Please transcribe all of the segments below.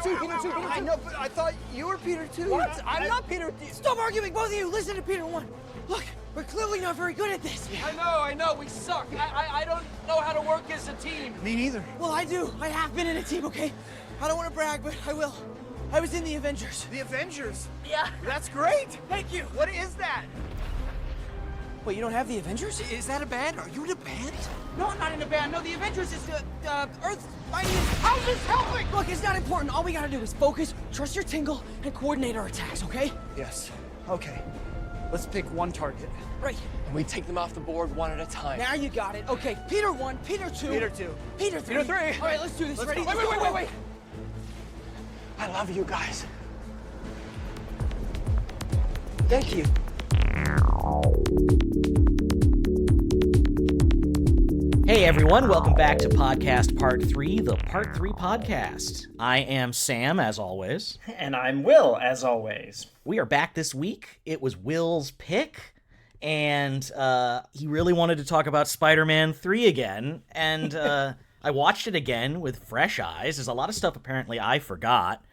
too, Peter too, Peter too. I know, but I thought you were Peter too. What? I'm not Peter. Stop arguing, both of you. Listen to Peter 1. Look, we're clearly not very good at this. I know, we suck. I don't know how to work as a team. Me neither. Well, I do. I have been in a team, okay? I don't want to brag, but I will. I was in the Avengers. The Avengers? Yeah. That's great. Thank you. What is that? Wait, you don't have the Avengers? Is that a band? Are you in a band? No, I'm not in a band. No, the Avengers is Earth's mightiest. How's this helping? Look, it's not important. All we gotta do is focus, trust your tingle, and coordinate our attacks, okay? Yes. Okay. Let's pick one target. Right. And we take them off the board one at a time. Now you got it. Okay, Peter 1, Peter 2. Peter 2. Peter 3. Peter 3. All right, let's do this. Let's Ready? go. Let's go. Wait. I love you guys. Thank you. Hey everyone, welcome back to Podcast Part 3, the Part 3 podcast. I am Sam, as always. And I'm Will, as always. We are back this week. It was Will's pick, and he really wanted to talk about Spider-Man 3 again, and I watched it again with fresh eyes. There's a lot of stuff apparently I forgot,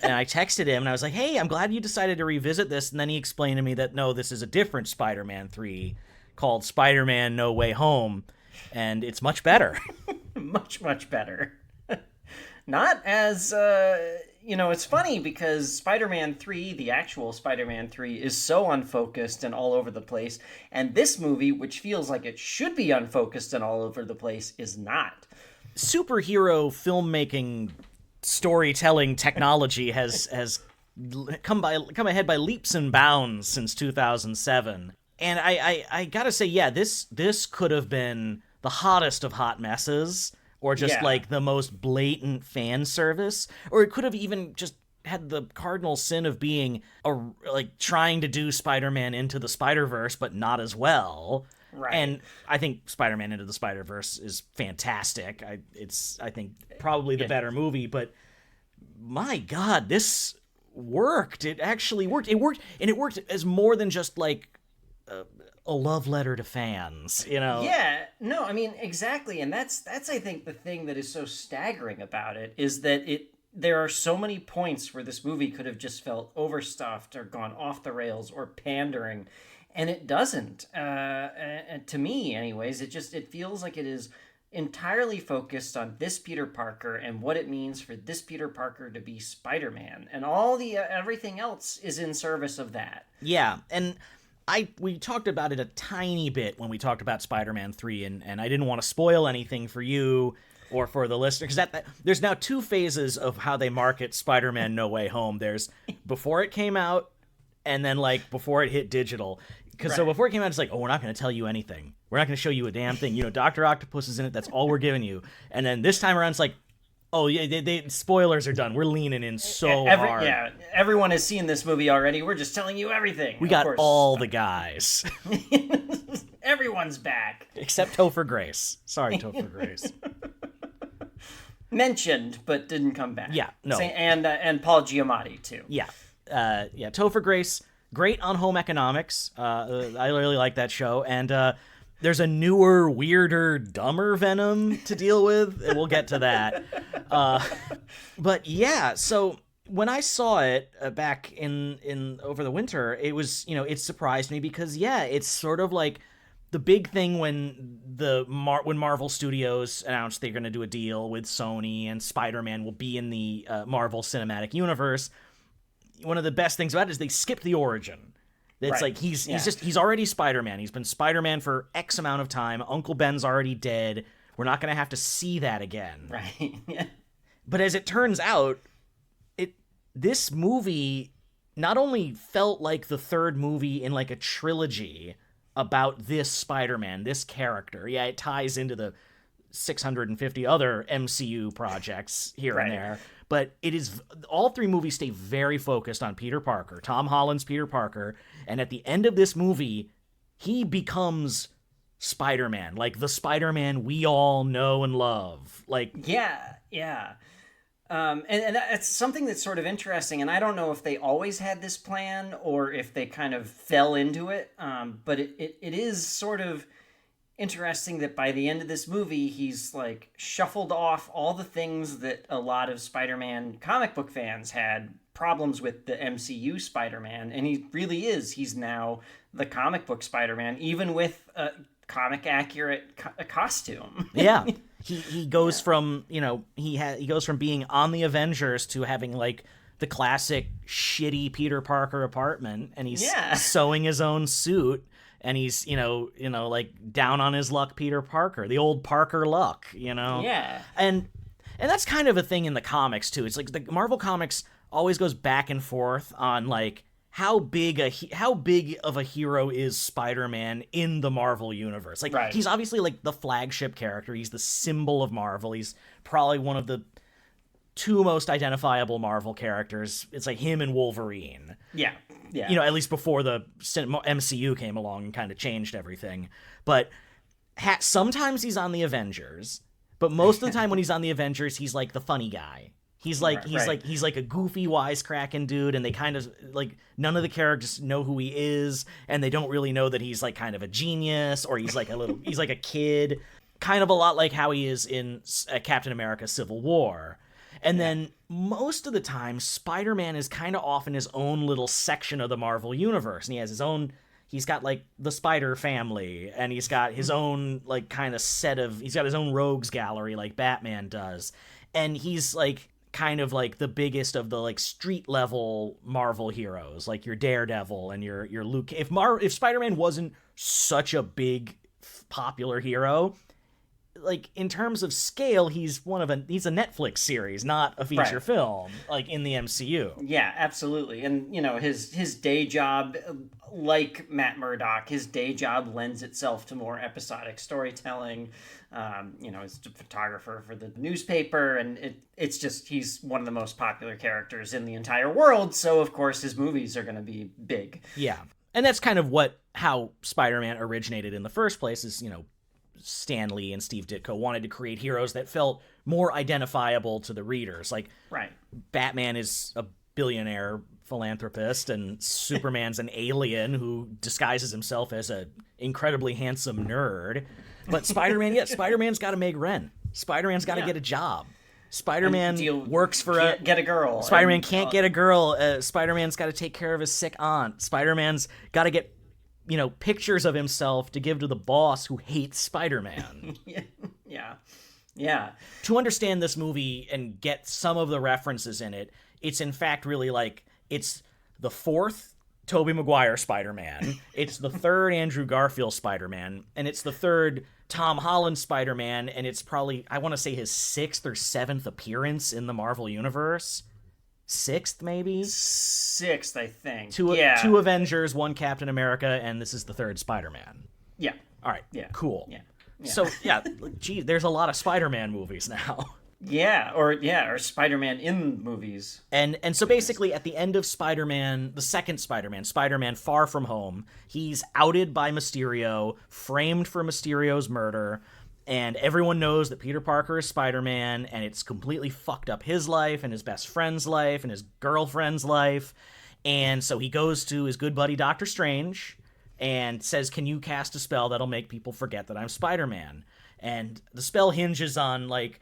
and I texted him, and I was like, hey, I'm glad you decided to revisit this, and then he explained to me that, no, this is a different Spider-Man 3 called Spider-Man No Way Home, and it's much better. much better. Not as, it's funny because Spider-Man 3, the actual Spider-Man 3, is so unfocused and all over the place, and this movie, which feels like it should be unfocused and all over the place, is not. Superhero filmmaking, storytelling technology has come ahead by leaps and bounds since 2007. And I gotta say, yeah, this could have been the hottest of hot messes, or just like the most blatant fan service, or it could have even just had the cardinal sin of being trying to do Spider-Man Into the Spider-Verse, but not as well. Right. And I think Spider-Man Into the Spider-Verse is fantastic. I think probably the better movie, but my God, this worked. It actually worked. It worked as more than just like a love letter to fans, you know? Yeah, no, I mean, exactly. And that's I think the thing that is so staggering about it is that there are so many points where this movie could have just felt overstuffed or gone off the rails or pandering, and it doesn't. To me, anyways, it feels like it is entirely focused on this Peter Parker and what it means for this Peter Parker to be Spider-Man, and all the everything else is in service of that. Yeah, and we talked about it a tiny bit when we talked about Spider-Man 3, and I didn't want to spoil anything for you or for the listener, because there's now two phases of how they market Spider-Man No Way Home. There's before it came out, and then like before it hit digital. Because So before it came out, it's like, oh, we're not going to tell you anything. We're not going to show you a damn thing. You know, Dr. Octopus is in it. That's all we're giving you. And then this time around, it's like, oh, yeah, they spoilers are done. We're leaning in so hard. Yeah, everyone has seen this movie already. We're just telling you everything. We got all the guys. Everyone's back. Except Topher Grace. Sorry, Topher Grace. Mentioned, but didn't come back. Yeah, no. And Paul Giamatti, too. Yeah. Topher Grace, great on Home Economics. I really like that show. And there's a newer, weirder, dumber Venom to deal with, and we'll get to that. But yeah, so when I saw it back in over the winter, it was, it surprised me because, yeah, it's sort of like the big thing when when Marvel Studios announced they're going to do a deal with Sony and Spider-Man will be in the Marvel Cinematic Universe. One of the best things about it is they skipped the origin. It's like he's already Spider-Man. He's been Spider-Man for X amount of time. Uncle Ben's already dead. We're not going to have to see that again. Right. Yeah. But as it turns out, this movie not only felt like the third movie in like a trilogy about this Spider-Man, this character. Yeah, it ties into the 650 other MCU projects here and there. But it is, all three movies stay very focused on Peter Parker, Tom Holland's Peter Parker, and at the end of this movie, he becomes Spider-Man, like the Spider-Man we all know and love. Like, yeah. And that's something that's sort of interesting, and I don't know if they always had this plan or if they kind of fell into it, but it is sort of interesting that by the end of this movie, he's like shuffled off all the things that a lot of Spider-Man comic book fans had problems with the MCU Spider-Man, and he really is. He's now the comic book Spider-Man, even with a comic accurate costume. Yeah. He goes from, he goes from being on the Avengers to having like the classic shitty Peter Parker apartment, and he's sewing his own suit, and he's, like down on his luck Peter Parker, the old Parker luck, Yeah. And that's kind of a thing in the comics too. It's like the Marvel Comics always goes back and forth on like how big of a hero is Spider-Man in the Marvel universe. Like he's obviously like the flagship character. He's the symbol of Marvel. He's probably one of the two most identifiable Marvel characters. It's like him and Wolverine. Yeah. Yeah. At least before the MCU came along and kind of changed everything. But sometimes he's on the Avengers, but most of the time when he's on the Avengers, he's like the funny guy. He's like a goofy wisecracking dude, and they kind of like none of the characters know who he is, and they don't really know that he's like kind of a genius, or he's like a kid, kind of a lot like how he is in Captain America: Civil War. And then most of the time, Spider-Man is kind of off in his own little section of the Marvel universe, and he has his own. He's got like the Spider family, and he's got his own like kind of he's got his own rogues gallery like Batman does, and he's like kind of like the biggest of the like street level Marvel heroes, like your Daredevil and your Luke. If Spider-Man wasn't such a big popular hero, like in terms of scale, he's a Netflix series, not a feature film like in the MCU. Yeah, absolutely. And his day job, like Matt Murdock, his day job lends itself to more episodic storytelling. He's a photographer for the newspaper, and it's just he's one of the most popular characters in the entire world. So of course his movies are going to be big. Yeah, and that's kind of how Spider-Man originated in the first place. Is Stan Lee and Steve Ditko wanted to create heroes that felt more identifiable to the readers. Like, Batman is a billionaire philanthropist, and Superman's an alien who disguises himself as an incredibly handsome nerd. But Spider-Man's got to make rent. Spider-Man's got to get a job. Spider-Man works for get a girl. Spider-Man can't get a girl. Spider-Man's got to take care of his sick aunt. Spider-Man's got to get pictures of himself to give to the boss who hates Spider-Man. Yeah. To understand this movie and get some of the references in it, it's in fact really like it's the fourth Tobey Maguire Spider-Man, it's the third Andrew Garfield Spider-Man, and it's the third Tom Holland Spider-Man, and it's probably, I want to say, his sixth or seventh appearance in the Marvel Universe. Sixth, maybe? Sixth, I think. Two Avengers, one Captain America, and this is the third Spider-Man. Yeah. All right. Yeah. Cool. Yeah. So, gee, there's a lot of Spider-Man movies now. Or Spider-Man in movies. And so basically at the end of Spider-Man, the second Spider-Man Far From Home, he's outed by Mysterio, framed for Mysterio's murder, and everyone knows that Peter Parker is Spider-Man, and it's completely fucked up his life and his best friend's life and his girlfriend's life. And so he goes to his good buddy Doctor Strange and says, "Can you cast a spell that'll make people forget that I'm Spider-Man?" And the spell hinges on, like,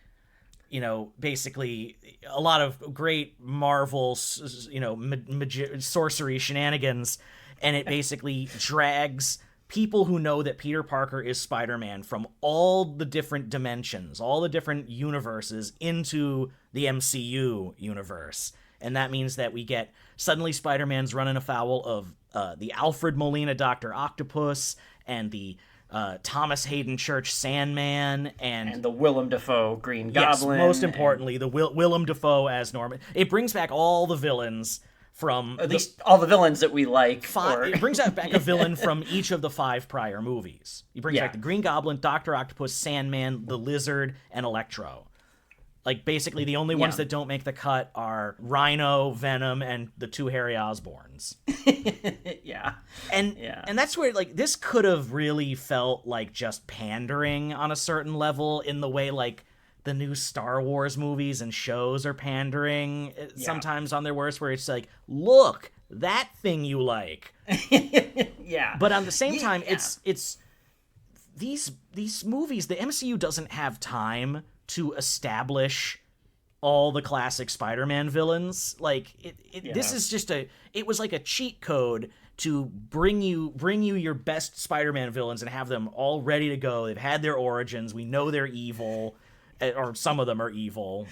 basically a lot of great Marvel, sorcery shenanigans, and it basically drags people who know that Peter Parker is Spider-Man from all the different dimensions, all the different universes into the MCU universe. And that means that we get suddenly Spider-Man's running afoul of the Alfred Molina Dr. Octopus and the Thomas Hayden Church Sandman and the Willem Dafoe Green yes, Goblin. Most importantly, the Willem Dafoe as Norman. It brings back all the villains from at least all the villains that we like. It brings back a villain from each of the 5 prior movies. He brings back the Green Goblin, Dr. Octopus, Sandman, the Lizard, and Electro. Like, basically, the only ones that don't make the cut are Rhino, Venom, and the 2 Harry Osborns. And that's where, like, this could have really felt like just pandering on a certain level in the way, like, the new Star Wars movies and shows are pandering sometimes on their worst, where it's like, look, that thing you like. But on the same time, it's these movies, the MCU doesn't have time to establish all the classic Spider-Man villains. Like this is just it was like a cheat code to bring you your best Spider-Man villains and have them all ready to go. They've had their origins. We know they're evil, or some of them are evil.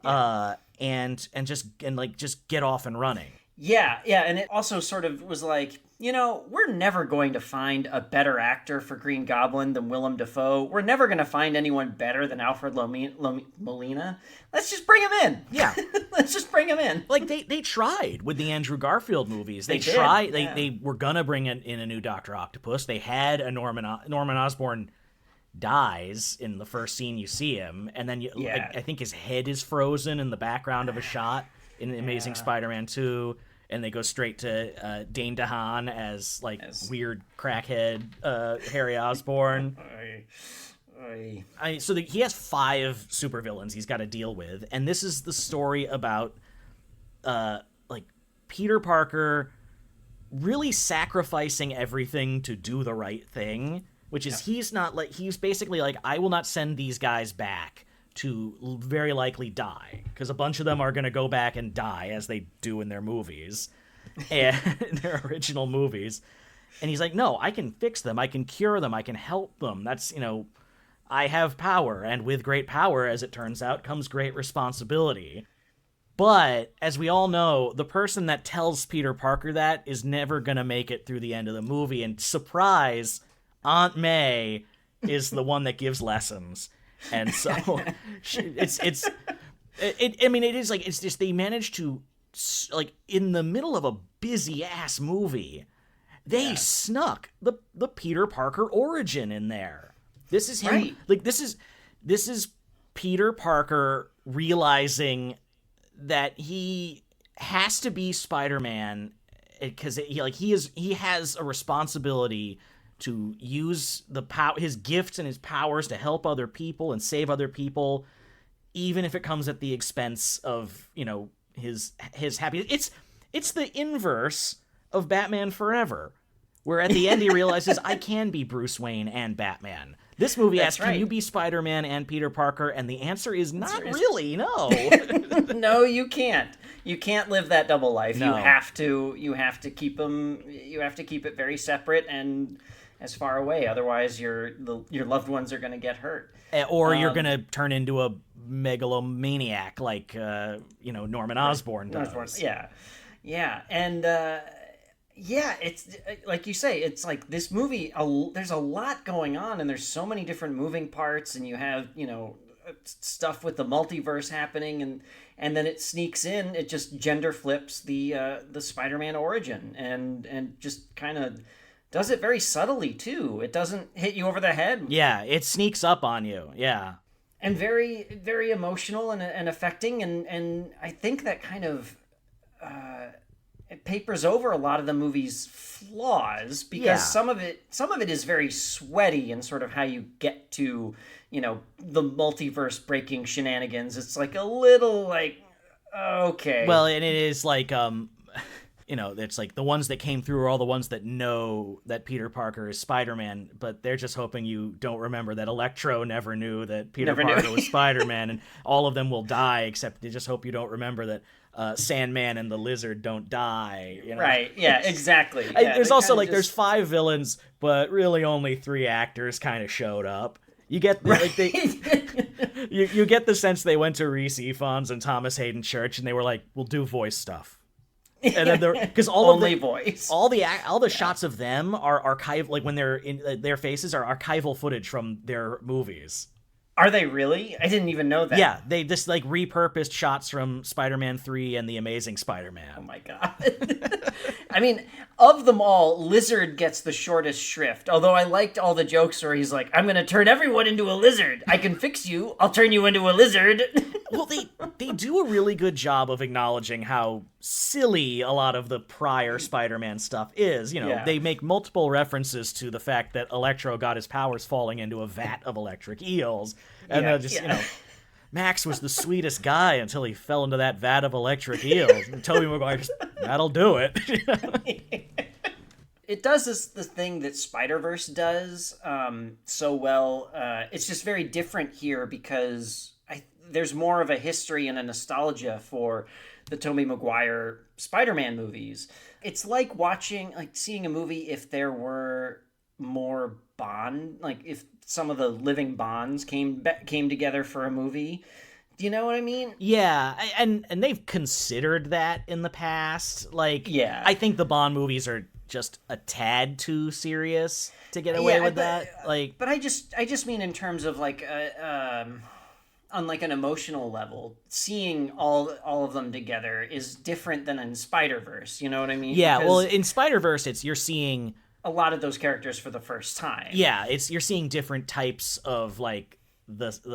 And just get off and running. Yeah, and it also sort of was like, we're never going to find a better actor for Green Goblin than Willem Dafoe. We're never going to find anyone better than Alfred Molina. Let's just bring him in. Yeah. Let's just bring him in. Like, they tried with the Andrew Garfield movies. They were going to bring in a new Dr. Octopus. They had a Norman Osborn dies in the first scene you see him, and then I think his head is frozen in the background of a shot in Amazing Spider-Man 2. And they go straight to Dane DeHaan as weird crackhead Harry Osborn. So he has 5 supervillains he's got to deal with, and this is the story about Peter Parker really sacrificing everything to do the right thing, which is he's basically like, I will not send these guys back to very likely die, because a bunch of them are going to go back and die, as they do in their movies, and in their original movies. And he's like, no, I can fix them, I can cure them, I can help them. That's, I have power, and with great power, as it turns out, comes great responsibility. But, as we all know, the person that tells Peter Parker that is never going to make it through the end of the movie, and surprise, Aunt May is the one that gives lessons. And so it's just, they managed to, in the middle of a busy ass movie, they snuck the Peter Parker origin in there. This is him. Right. Like, this is Peter Parker realizing that he has to be Spider-Man because he has a responsibility to use his gifts and his powers to help other people and save other people, even if it comes at the expense of, his happiness. It's the inverse of Batman Forever, where at the end he realizes, I can be Bruce Wayne and Batman. This movie asks, can you be Spider-Man and Peter Parker? And the answer is not really, no. No, you can't. You can't live that double life. No. You have to keep them. You have to keep it very separate and as far away. Otherwise, your loved ones are going to get hurt. Or you're going to turn into a megalomaniac like Norman Osborn does. Yeah, and it's like you say. It's like this movie. There's a lot going on, and there's so many different moving parts, and you have stuff with the multiverse happening, and then it sneaks in. It just gender flips the Spider-Man origin, and just kind of does it very subtly too. It doesn't hit you over the head. Yeah, it sneaks up on you. Yeah. And very, very emotional and affecting, and I think that kind of it papers over a lot of the movie's flaws, because some of it is very sweaty and sort of how you get to the multiverse breaking shenanigans. It's like a little okay. Well, and it is like it's like the ones that came through are all the ones that know that Peter Parker is Spider-Man, but they're just hoping you don't remember that Electro never knew that Peter Parker was Spider-Man, and all of them will die, except they just hope you don't remember that Sandman and the Lizard don't die. Right, yeah, exactly. Yeah, there's also there's 5 villains, but really only 3 actors kind of showed up. You get you get the sense they went to Rhys Ifans and Thomas Hayden Church, and they were like, we'll do voice stuff. And then because all the shots of them are archival, when they're in their faces are archival footage from their movies. Are they really? I didn't even know that. Yeah, they just repurposed shots from Spider-Man 3 and The Amazing Spider-Man. Oh my god. I mean, of them all, Lizard gets the shortest shrift. Although I liked all the jokes where he's like, I'm going to turn everyone into a lizard. I can fix you. I'll turn you into a lizard. Well, they do a really good job of acknowledging how silly a lot of the prior Spider-Man stuff is. They make multiple references to the fact that Electro got his powers falling into a vat of electric eels. And Max was the sweetest guy until he fell into that vat of electric eels. And Tobey Maguire that'll do it. it does the thing that Spider-Verse does so well. It's just very different here because there's more of a history and a nostalgia for the Tobey Maguire Spider-Man movies. It's like seeing a movie if there were more Bond, like if some of the living Bonds came together for a movie. Do you know what I mean? Yeah, and they've considered that in the past. Like, yeah. I think the Bond movies are just a tad too serious to get away with that. Like, but I just mean in terms of like on like an emotional level, seeing all of them together is different than in Spider-Verse. You know what I mean? Yeah, because well, in Spider-Verse, you're seeing a lot of those characters for the first time. Yeah, you're seeing different types of like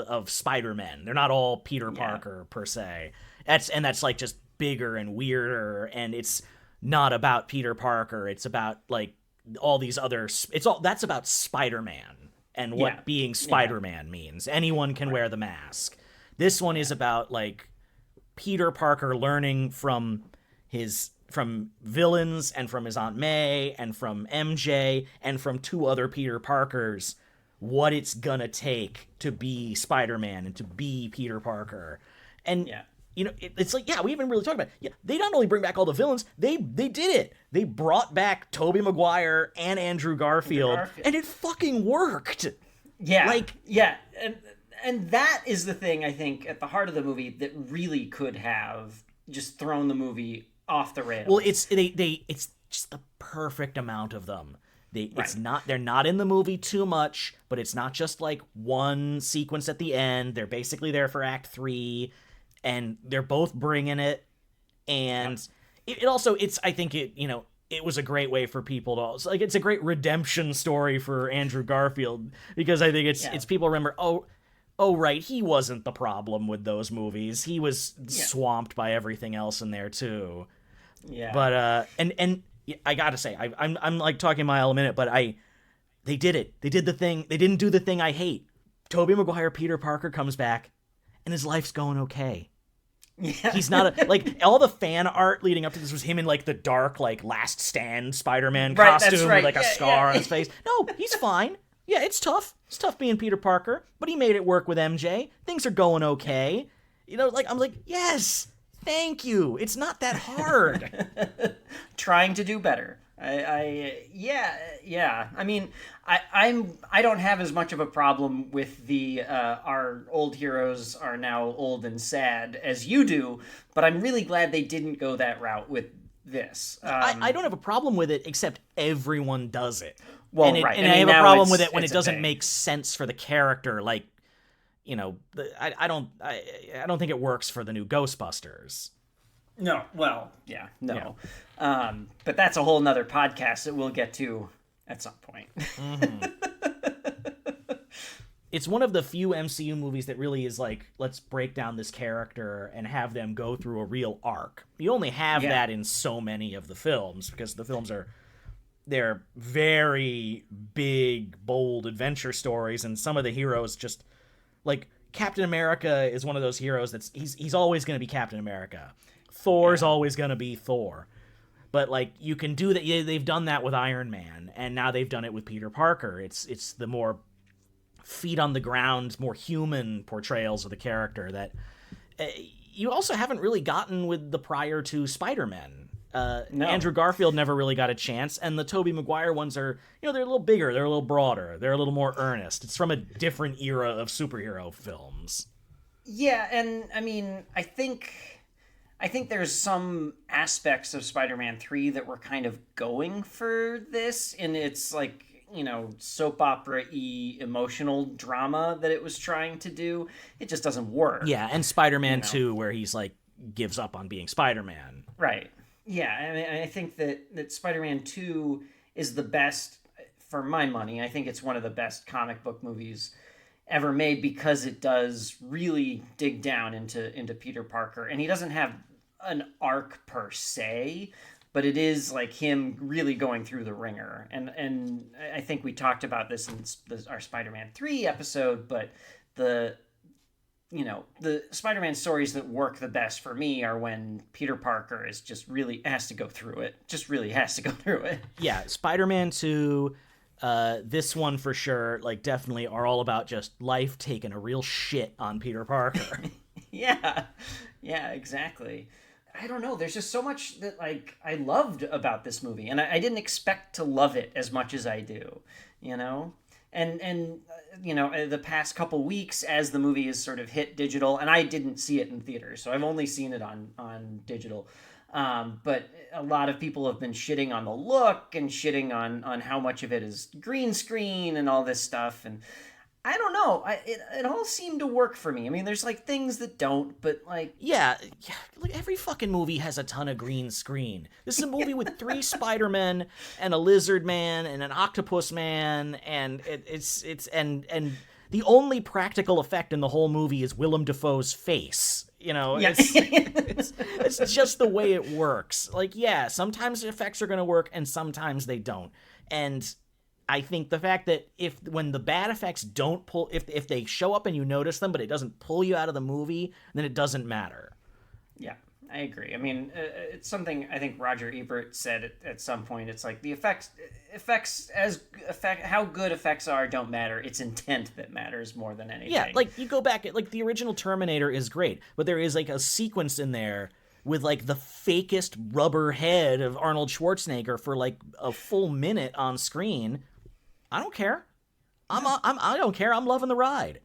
of Spider-Men. They're not all Peter Parker per se. That's like just bigger and weirder, and it's not about Peter Parker. It's about like all these other. That's about Spider-Man and what being Spider-Man means. Anyone can wear the mask. This one is about like Peter Parker learning from villains and from his Aunt May and from MJ and from two other Peter Parkers what it's gonna take to be Spider-Man and to be Peter Parker. And it's like, we haven't really talked about it. They not only bring back all the villains, they did it. They brought back Tobey Maguire and Andrew Garfield, and it fucking worked. And that is the thing, I think, at the heart of the movie that really could have just thrown the movie off the rails. Well, it's just the perfect amount of them. They're not in the movie too much, but it's not just like one sequence at the end. They're basically there for Act 3, and they're both bringing it. And it also, I think it was a great way for people to also, like, it's a great redemption story for Andrew Garfield, because I think it's people remember, oh right, he wasn't the problem with those movies. He was swamped by everything else in there too. Yeah. But and I gotta say, I'm like talking a mile a minute, but they did it. They did the thing. They didn't do the thing I hate. Tobey Maguire, Peter Parker comes back, and his life's going okay. Yeah. He's not like all the fan art leading up to this was him in like the dark, like Last Stand Spider-Man costume with like a scar on his face. No, he's fine. Yeah, it's tough. It's tough being Peter Parker, but he made it work with MJ. Things are going okay. I'm like, yes. Thank you. It's not that hard. Trying to do better. I mean, I don't have as much of a problem with the our old heroes are now old and sad as you do, but I'm really glad they didn't go that route with this. I don't have a problem with it, except everyone does it. Well, and right. And I have a problem with it when it doesn't make sense for the character. Like, I don't think it works for the new Ghostbusters. No, well, no. But that's a whole nother podcast that we'll get to at some point. Mm-hmm. It's one of the few MCU movies that really is like, let's break down this character and have them go through a real arc. You only have that in so many of the films, because the films they're very big, bold adventure stories, and some of the heroes just, like, Captain America is one of those heroes that's he's always going to be Captain America. Thor's always going to be Thor. But like, you can do that. They've done that with Iron Man, and now they've done it with Peter Parker. It's the more feet on the ground, more human portrayals of the character that you also haven't really gotten with the prior two Spider-Men. No. Andrew Garfield never really got a chance, and the Tobey Maguire ones are, they're a little bigger, they're a little broader, they're a little more earnest. It's from a different era of superhero films. Yeah, and I mean, I think there's some aspects of Spider-Man 3 that were kind of going for this, and it's like, soap opera-y emotional drama that it was trying to do. It just doesn't work. Yeah, and Spider-Man 2, where he's like gives up on being Spider-Man. Right. Yeah, I mean, I think that Spider-Man 2 is the best, for my money. I think it's one of the best comic book movies ever made, because it does really dig down into Peter Parker. And he doesn't have an arc per se, but it is like him really going through the ringer. And I think we talked about this in our Spider-Man 3 episode, but the the Spider-Man stories that work the best for me are when Peter Parker is just really has to go through it. Just really has to go through it. Yeah, Spider-Man 2, this one for sure, like definitely are all about just life taking a real shit on Peter Parker. Yeah, exactly. I don't know. There's just so much that like I loved about this movie, and I didn't expect to love it as much as I do. And the past couple weeks as the movie has sort of hit digital, and I didn't see it in theaters, so I've only seen it on digital. But a lot of people have been shitting on the look and shitting on how much of it is green screen and all this stuff, and I don't know. It all seemed to work for me. I mean, there's like things that don't, but like Yeah, like every fucking movie has a ton of green screen. This is a movie with 3 Spider-Men and a Lizard Man and an Octopus Man, and it's the only practical effect in the whole movie is Willem Dafoe's face. It's just the way it works. Like, yeah, sometimes the effects are going to work and sometimes they don't. And I think the fact that when the bad effects don't pull, if they show up and you notice them, but it doesn't pull you out of the movie, then it doesn't matter. Yeah, I agree. I mean, it's something I think Roger Ebert said at some point. It's like the effects how good effects are don't matter. It's intent that matters more than anything. Yeah, like you go back, like the original Terminator is great, but there is like a sequence in there with like the fakest rubber head of Arnold Schwarzenegger for like a full minute on screen. I don't care. I don't care. I'm loving the ride.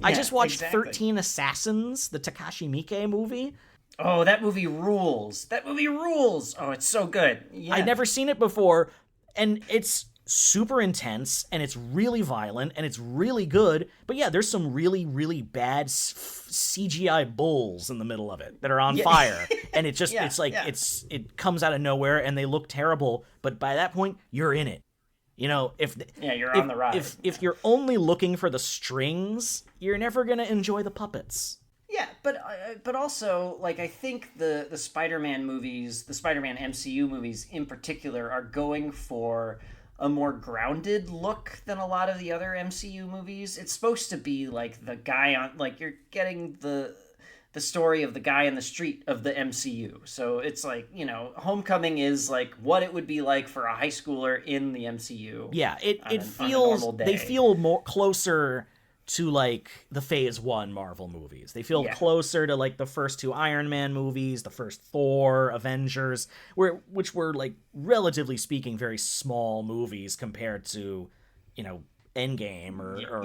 I Yeah, just watched exactly. 13 Assassins, the Takashi Miike movie. Oh, that movie rules. That movie rules. Oh, it's so good. Yeah. I'd never seen it before, and it's super intense, and it's really violent, and it's really good. But yeah, there's some really, really bad CGI bulls in the middle of it that are on fire, and it just it comes out of nowhere, and they look terrible. But by that point, you're in it. You're on the ride. If you're only looking for the strings, you're never gonna enjoy the puppets. Yeah, but also, like, I think the Spider-Man movies, the Spider-Man MCU movies in particular, are going for a more grounded look than a lot of the other MCU movies. It's supposed to be like the guy on, like, you're getting the story of the guy in the street of the MCU. So it's like, Homecoming is like what it would be like for a high schooler in the MCU. Yeah, on a feels normal day. they feel more closer to like the Phase 1 Marvel movies. They feel closer to like the first 2 Iron Man movies, the first Thor, Avengers, which were like relatively speaking very small movies compared to, Endgame or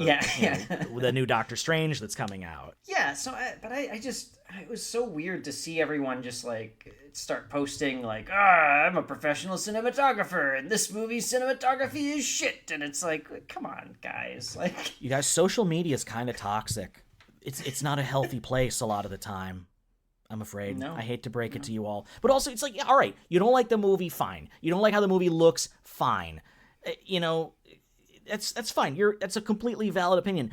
the new Doctor Strange that's coming out. Yeah, so it was so weird to see everyone just like start posting like, I'm a professional cinematographer and this movie's cinematography is shit, and it's like, come on, guys, like, You guys, social media is kind of toxic. It's not a healthy place a lot of the time. I'm afraid. No. I hate to break it to you all. But also, it's like, yeah, all right, you don't like the movie, fine. You don't like how the movie looks, fine. That's fine. That's a completely valid opinion.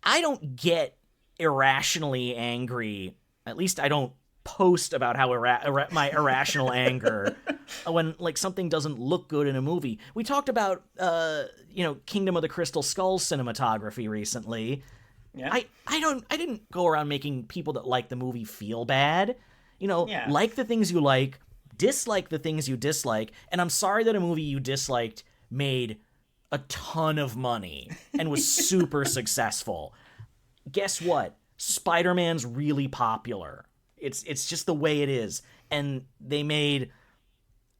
I don't get irrationally angry. At least I don't post about how my irrational anger when like something doesn't look good in a movie. We talked about Kingdom of the Crystal Skull cinematography recently. yeah. I didn't go around making people that like the movie feel bad. Like the things you like, dislike the things you dislike, and I'm sorry that a movie you disliked made a ton of money and was super successful. Guess what? Spider-Man's really popular. It's just the way it is. And they made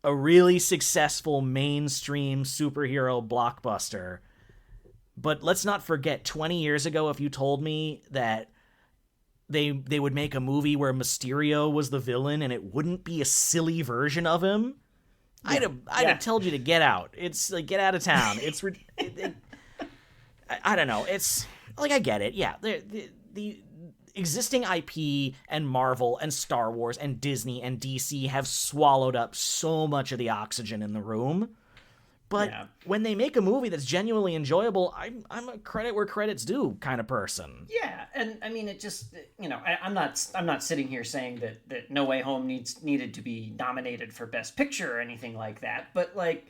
a really successful mainstream superhero blockbuster. But let's not forget, 20 years ago, if you told me that they would make a movie where Mysterio was the villain and it wouldn't be a silly version of him, I'd have told you to get out. It's like, get out of town. It's I don't know. It's like, I get it. Yeah, the existing IP and Marvel and Star Wars and Disney and DC have swallowed up so much of the oxygen in the room. But when they make a movie that's genuinely enjoyable, I'm a credit where credit's due kind of person. Yeah, and I mean, it just, I'm not sitting here saying that No Way Home needed to be nominated for Best Picture or anything like that, but like,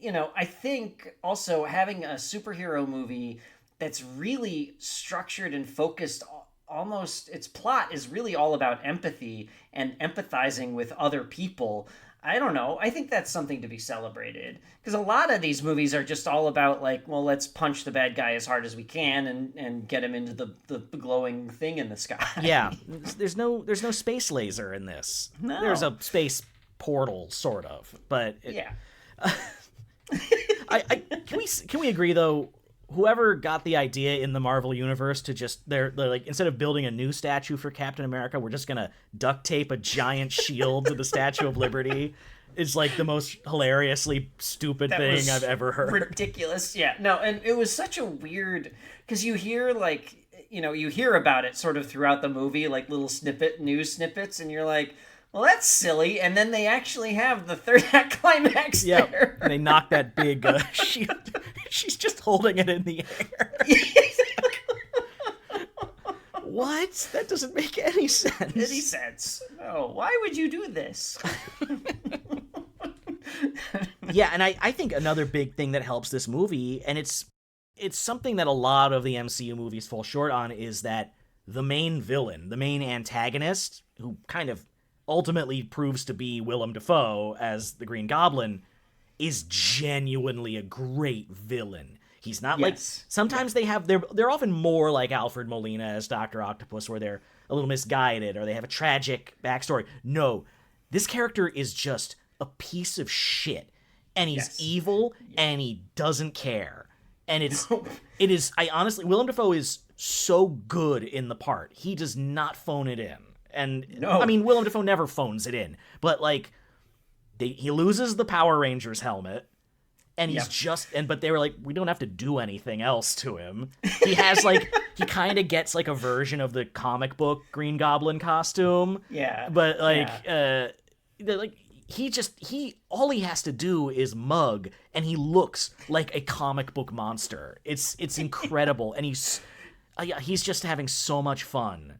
I think also having a superhero movie that's really structured and focused almost its plot is really all about empathy and empathizing with other people. I don't know. I think that's something to be celebrated, because a lot of these movies are just all about like, well, let's punch the bad guy as hard as we can and get him into the glowing thing in the sky. Yeah, there's no space laser in this. No. There's a space portal, sort of, but Yeah. Can we agree though? Whoever got the idea in the Marvel universe to just they're like, instead of building a new statue for Captain America, we're just gonna duct tape a giant shield to the Statue of Liberty. It's like the most hilariously stupid That thing was I've ever heard. Ridiculous. Yeah. No, and it was such a weird, because you hear like, you hear about it sort of throughout the movie, like little news snippets, and you're like, well, that's silly. And then they actually have the third act climax there. And they knock that big shield. She's just holding it in the air. What? That doesn't make any sense. Any sense? No. Why would you do this? Yeah, and I think another big thing that helps this movie, and it's something that a lot of the MCU movies fall short on, is that the main villain, the main antagonist, who kind of ultimately proves to be Willem Dafoe as the Green Goblin, is genuinely a great villain. He's not like, sometimes they're often more like Alfred Molina as Dr. Octopus, where they're a little misguided or they have a tragic backstory. No, this character is just a piece of shit, and he's evil, and he doesn't care. And it is, I honestly, Willem Dafoe is so good in the part. He does not phone it in. And I mean, Willem Dafoe never phones it in, but like, he loses the Power Rangers helmet, and he's but they were like, we don't have to do anything else to him. He has like, he kind of gets like a version of the comic book Green Goblin costume. Yeah. But like, all he has to do is mug, and he looks like a comic book monster. It's incredible, and he's just having so much fun.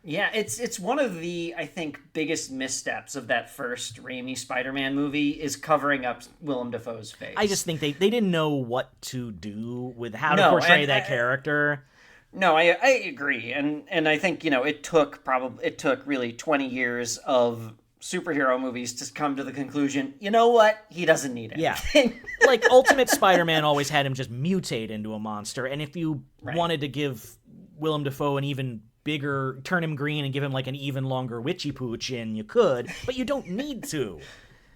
Yeah, it's one of the, I think, biggest missteps of that first Raimi Spider-Man movie is covering up Willem Dafoe's face. I just think they didn't know what to do with how to portray that character. No, I agree, and I think it took really 20 years of superhero movies to come to the conclusion, you know what, he doesn't need it. Yeah, like Ultimate Spider-Man always had him just mutate into a monster, and if you wanted to give Willem Dafoe an even bigger, turn him green and give him like an even longer witchy pooch in, you could, but you don't need to.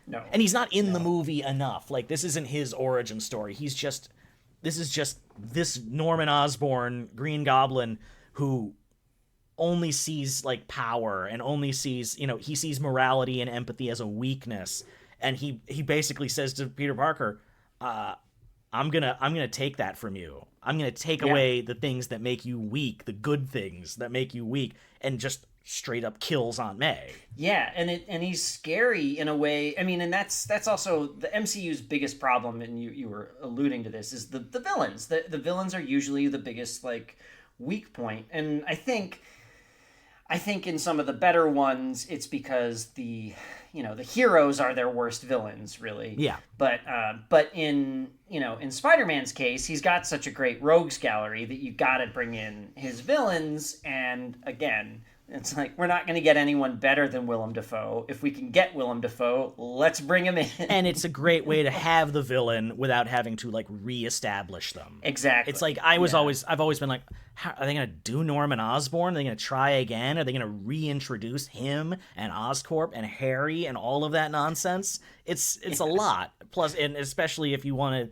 No. And he's not in the movie enough. Like, this isn't his origin story. This is just this Norman Osborn Green Goblin who only sees like power and only sees, he sees morality and empathy as a weakness. And he basically says to Peter Parker, I'm gonna take that from you. I'm gonna take away the things that make you weak, the good things that make you weak, and just straight up kills Aunt May. Yeah, and he's scary in a way. I mean, and that's also the MCU's biggest problem. And you were alluding to this, is the villains. The villains are usually the biggest like weak point. And I think in some of the better ones, it's because the heroes are their worst villains, really. Yeah. But in Spider-Man's case, he's got such a great rogues gallery that you got to bring in his villains. And again, it's like, we're not going to get anyone better than Willem Dafoe. If we can get Willem Dafoe, let's bring him in. And it's a great way to have the villain without having to like reestablish them. Exactly. It's like I've always been like, are they going to do Norman Osborn? Are they going to try again? Are they going to reintroduce him and Oscorp and Harry and all of that nonsense? It's a lot. Plus, and especially if you want to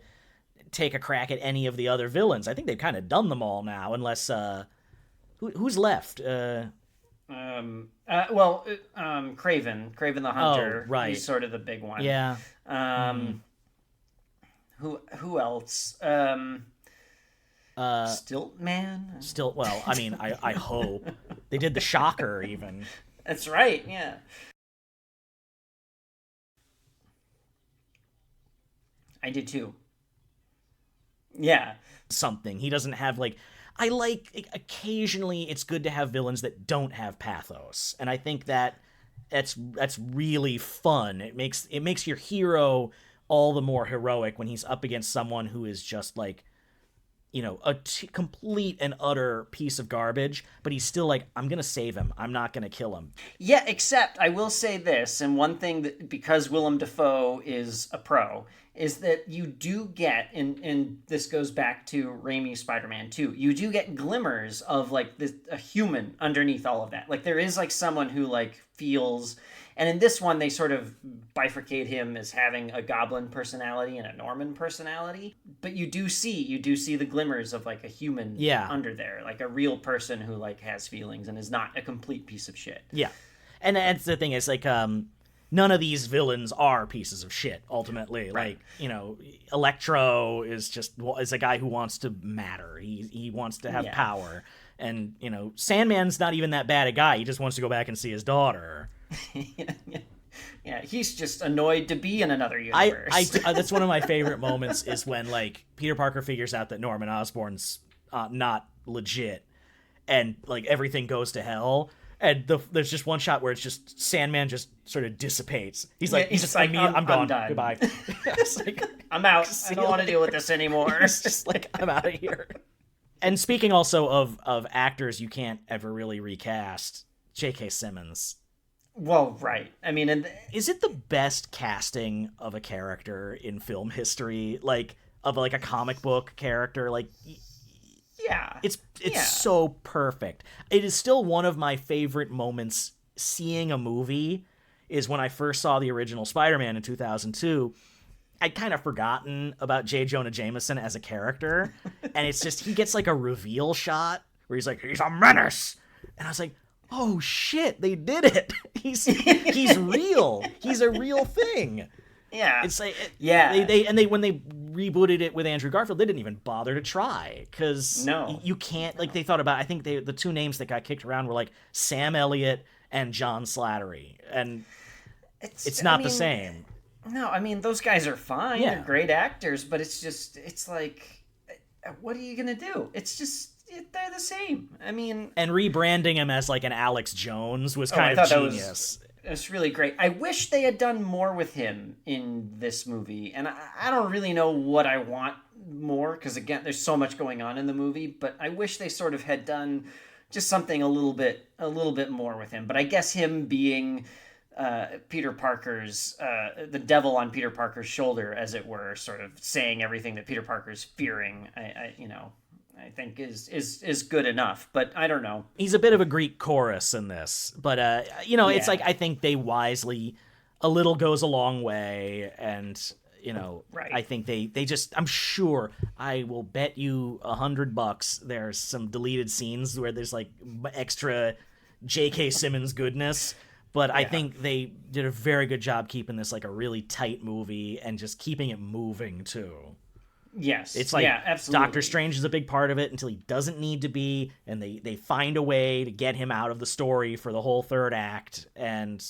take a crack at any of the other villains, I think they've kind of done them all now. Unless who's left? Kraven the Hunter. Oh, right. He's sort of the big one. Yeah. Who else? Stiltman? Well, I mean, I hope. They did the Shocker, even. That's right, yeah. I did too. Yeah. Something. He doesn't have, like... I like, occasionally, it's good to have villains that don't have pathos. And I think that's really fun. It makes your hero all the more heroic when he's up against someone who is just, like, complete and utter piece of garbage, but he's still like, I'm gonna save him, I'm not gonna kill him. Yeah, except I will say this, and one thing that, because Willem Dafoe is a pro, is that you do get, and this goes back to Raimi's Spider-Man 2, you do get glimmers of like a human underneath all of that. Like there is like someone who like feels, and in this one they sort of bifurcate him as having a goblin personality and a Norman personality, but you do see the glimmers of like a human under there, like a real person who like has feelings and is not a complete piece of shit. Yeah, and that's the thing, is like none of these villains are pieces of shit, ultimately. Right. Like, Electro is a guy who wants to matter. He wants to have power. And, Sandman's not even that bad a guy. He just wants to go back and see his daughter. Yeah, he's just annoyed to be in another universe. That's one of my favorite moments, is when, like, Peter Parker figures out that Norman Osborn's not legit. And, like, everything goes to hell. And there's just one shot where it's just Sandman just sort of dissipates. He's like, I'm gone. Done. Goodbye. It's like, I'm out. I don't want to deal with this anymore. It's just like, I'm out of here. And speaking also of actors you can't ever really recast, J.K. Simmons. Well, right. I mean, is it the best casting of a character in film history? Like, of like a comic book character? Like, yeah. It's so perfect. It is still one of my favorite moments seeing a movie, is when I first saw the original Spider-Man in 2002. I'd kind of forgotten about J. Jonah Jameson as a character. And it's just, he gets like a reveal shot where he's like, he's a menace. And I was like, oh shit, they did it. He's real. He's a real thing. Yeah. It's like, yeah. They when they rebooted it with Andrew Garfield, they didn't even bother to try, because you can't, like, they thought about, I think the two names that got kicked around were like Sam Elliott and John Slattery, and it's not the same. No, I mean, those guys are fine. Yeah. They're great actors, but it's like, what are you gonna do? It's just, they're the same. I mean, and rebranding him as like an Alex Jones was kind of genius. It's really great. I wish they had done more with him in this movie, and I don't really know what I want more, because again, there's so much going on in the movie. But I wish they sort of had done just something a little bit more with him. But I guess him being Peter Parker's the devil on Peter Parker's shoulder, as it were, sort of saying everything that Peter Parker's fearing, I think is good enough, but I don't know. He's a bit of a Greek chorus in this, but it's like, I think they wisely, a little goes a long way, and right. I think they just, I'm sure, I will bet you $100 there's some deleted scenes where there's like extra J.K. Simmons goodness. But I think they did a very good job keeping this like a really tight movie and just keeping it moving too. Yes. It's like, absolutely. Doctor Strange is a big part of it until he doesn't need to be, and they find a way to get him out of the story for the whole third act, and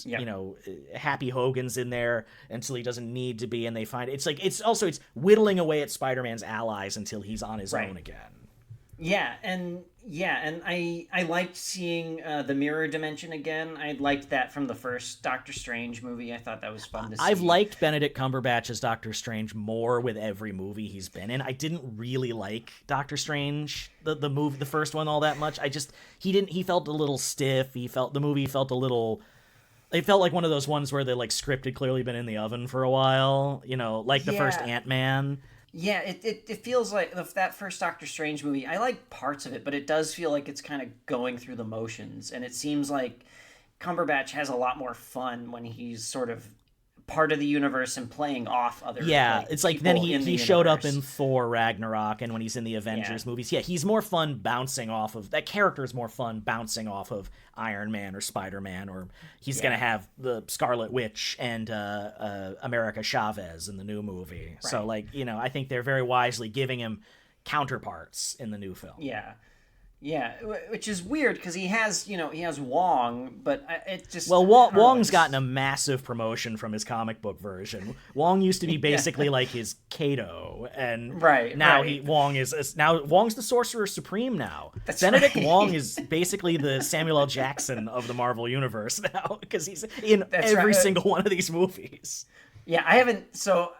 Happy Hogan's in there until he doesn't need to be, and they find it's whittling away at Spider-Man's allies until he's on his own again. Yeah, and I liked seeing the mirror dimension again. I liked that from the first Doctor Strange movie. I thought that was fun to see. I've liked Benedict Cumberbatch as Doctor Strange more with every movie he's been in. I didn't really like Doctor Strange, the movie, the first one, all that much. He felt a little stiff. The movie felt a little. It felt like one of those ones where the like script had clearly been in the oven for a while. Like the first Ant-Man. Yeah, it feels like that first Doctor Strange movie, I like parts of it, but it does feel like it's kind of going through the motions. And it seems like Cumberbatch has a lot more fun when he's sort of part of the universe and playing off other it's like then he showed up in Thor Ragnarok, and when he's in the Avengers movies, he's more fun bouncing off of that character is more fun bouncing off of Iron Man or Spider-Man, or he's gonna have the Scarlet Witch and America Chavez in the new movie. Right. So I think they're very wisely giving him counterparts in the new film. Yeah, which is weird because he has Wong, but it just... Well, Wong's gotten a massive promotion from his comic book version. Wong used to be basically like his Kato, and now Wong's the Sorcerer Supreme now. Benedict Wong is basically the Samuel L. Jackson of the Marvel Universe now, because he's in every single one of these movies. Yeah, I haven't. So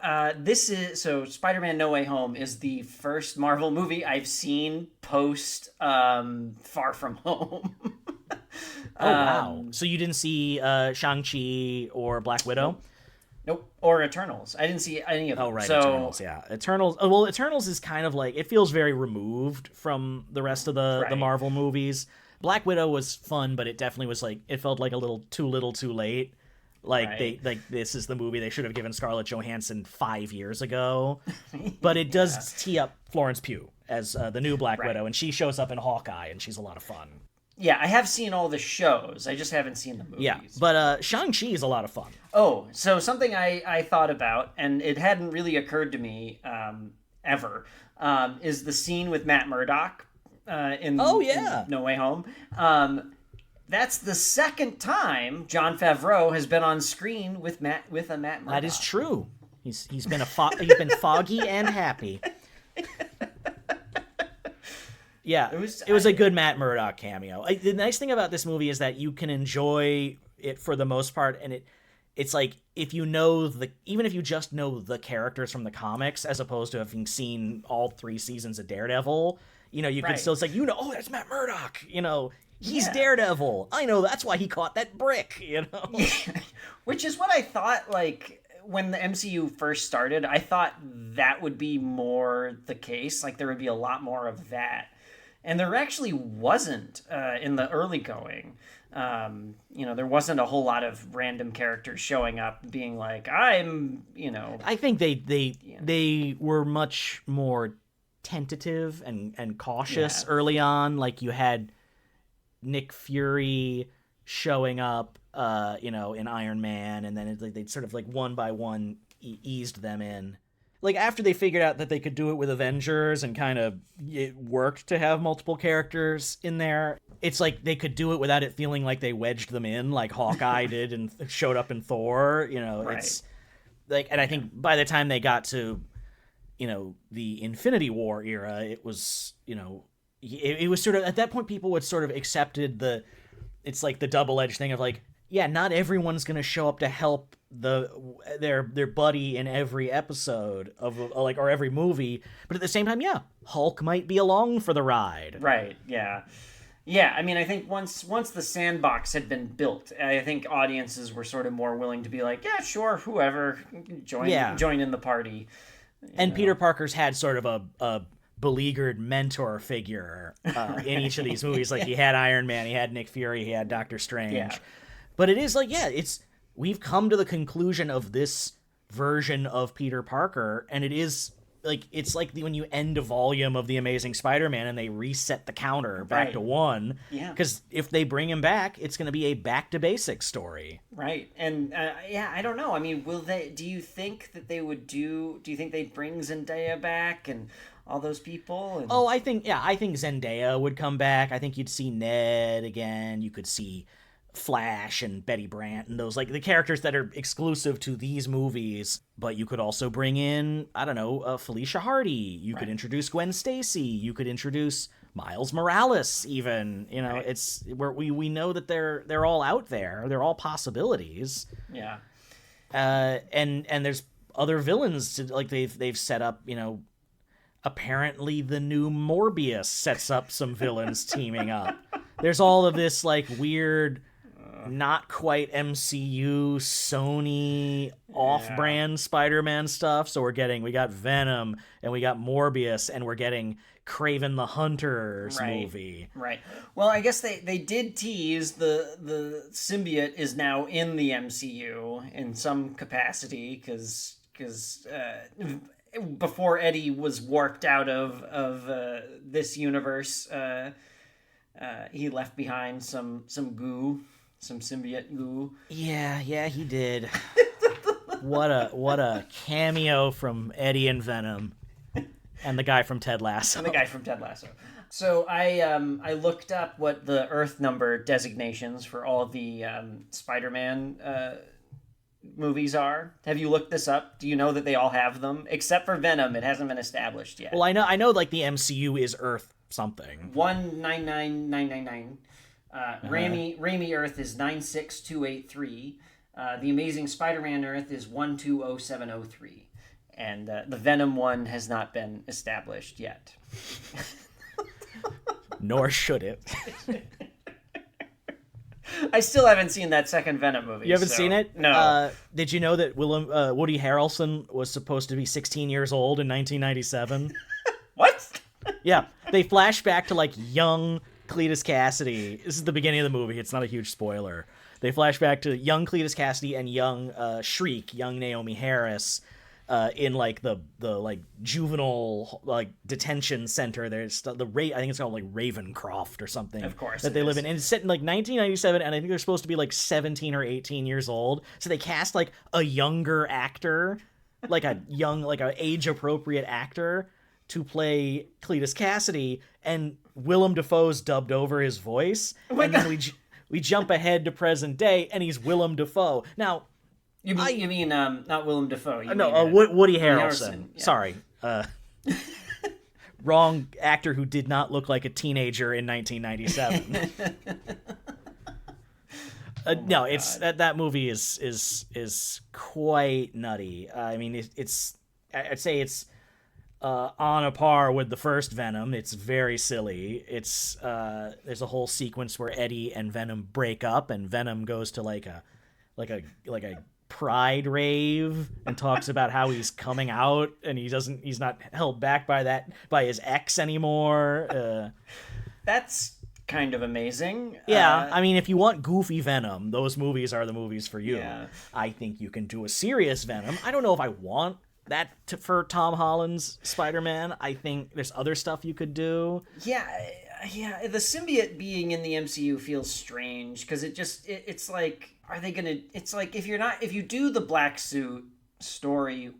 Spider-Man: No Way Home is the first Marvel movie I've seen post Far From Home. Oh wow! So you didn't see Shang-Chi or Black Widow? Nope. Or Eternals. I didn't see any of them. Oh right, So, Eternals. Yeah, Eternals. Oh, well, Eternals is kind of like, it feels very removed from the rest of the Right. Marvel movies. Black Widow was fun, but it definitely was like, it felt like a little too late. Like Right. this is the movie they should have given Scarlett Johansson 5 years ago. But it does tee up Florence Pugh as the new Black Right. Widow, and she shows up in Hawkeye, and she's a lot of fun. yeah, I have seen all the shows. I just haven't seen the movies. Yeah, but Shang-Chi is a lot of fun. Oh, so something I thought about, and it hadn't really occurred to me ever, is the scene with Matt Murdock in No Way Home. That's the second time Jon Favreau has been on screen with a Matt Murdock. That is true. He's been he's been foggy and happy. Yeah, it was a good Matt Murdock cameo. The nice thing about this movie is that you can enjoy it for the most part, and it's like, if you know even if you just know the characters from the comics, as opposed to having seen all 3 seasons of Daredevil, you can Right. still, it's like, oh, that's Matt Murdock. He's Yeah. Daredevil. I know, that's why he caught that brick. Which is what I thought, like, when the MCU first started, I thought that would be more the case. Like, there would be a lot more of that. And there actually wasn't in the early going. There wasn't a whole lot of random characters showing up being like, I'm. I think they were much more tentative and cautious Yeah. early on. Like, you had Nick Fury showing up, in Iron Man, and then they'd sort of like one by one eased them in. Like, after they figured out that they could do it with Avengers and kind of it worked to have multiple characters in there, it's like they could do it without it feeling like they wedged them in, like Hawkeye did and showed up in Thor. Right. It's like, and I think by the time they got to, the Infinity War era, it was, it was sort of, at that point, people would sort of accepted it's like the double-edged thing of like, yeah, not everyone's going to show up to help their buddy in every episode of or every movie, but at the same time, yeah, Hulk might be along for the ride. Right, yeah. Yeah, I mean, I think once the sandbox had been built, I think audiences were sort of more willing to be like, yeah, sure, whoever, join in the party. And Peter Parker's had sort of a beleaguered mentor figure in each of these movies. Like, he had Iron Man, he had Nick Fury, he had Doctor Strange. Yeah. But it is like, yeah, we've come to the conclusion of this version of Peter Parker, and it is like, it's like when you end a volume of The Amazing Spider-Man and they reset the counter back Right. to 1. Yeah. Because if they bring him back, it's going to be a back to basics story. Right, and I don't know. I mean, do you think that they would do you think they'd bring Zendaya back and all those people? And... Oh, I think Zendaya would come back. I think you'd see Ned again. You could see Flash and Betty Brant and those, like, the characters that are exclusive to these movies. But you could also bring in, I don't know, Felicia Hardy. You could introduce Gwen Stacy. You could introduce Miles Morales. Even, Right. it's where we know that they're all out there. They're all possibilities. Yeah. And there's other villains like they've set up. Apparently the new Morbius sets up some villains teaming up. There's all of this like weird, not quite MCU, Sony off-brand Spider-Man stuff. So we got Venom and we got Morbius and we're getting Kraven the Hunter's movie. Right. Well, I guess they did tease the symbiote is now in the MCU in some capacity because before Eddie was warped out of this universe, he left behind some goo, some symbiote goo. Yeah, he did. What a cameo from Eddie and Venom, and the guy from Ted Lasso. And the guy from Ted Lasso. So I looked up what the Earth number designations for all the Spider-Man movies are. Have you looked this up? Do you know that they all have them? Except for Venom, it hasn't been established yet. Well, I know like the MCU is Earth something. 199999. Raimi Earth is 96283. The Amazing Spider-Man Earth is 120703. And the Venom one has not been established yet. Nor should it. I still haven't seen that second Venom movie. You haven't seen it? No. Did you know that Woody Harrelson was supposed to be 16 years old in 1997? What? Yeah, they flash back to like young Cletus Cassidy. This is the beginning of the movie. It's not a huge spoiler. They flash back to young Cletus Cassidy and young Shriek, young Naomi Harris, in like the like juvenile like detention center. There's I think it's called like Ravencroft or something. Of course, that they live in, and it's set in like 1997, and I think they're supposed to be like 17 or 18 years old. So they cast like a younger actor, like a young, like a age appropriate actor to play Cletus Cassidy, and Willem Dafoe's dubbed over his voice, and then we jump ahead to present day, and he's Willem Dafoe now. You mean not Willem Dafoe? Woody Harrelson. Yeah. Sorry. Wrong actor who did not look like a teenager in 1997. No, it's that movie is quite nutty. I mean, I'd say it's on a par with the first Venom. It's very silly. It's there's a whole sequence where Eddie and Venom break up, and Venom goes to like a pride rave and talks about how he's coming out and he's not held back by his ex anymore. That's kind of amazing. Yeah, I mean, if you want goofy Venom, those movies are the movies for you. Yeah. I think you can do a serious Venom. I don't know if I want that for Tom Holland's Spider-Man. I think there's other stuff you could do. Yeah, the symbiote being in the MCU feels strange because it's like, are they gonna? It's like if you do the black suit story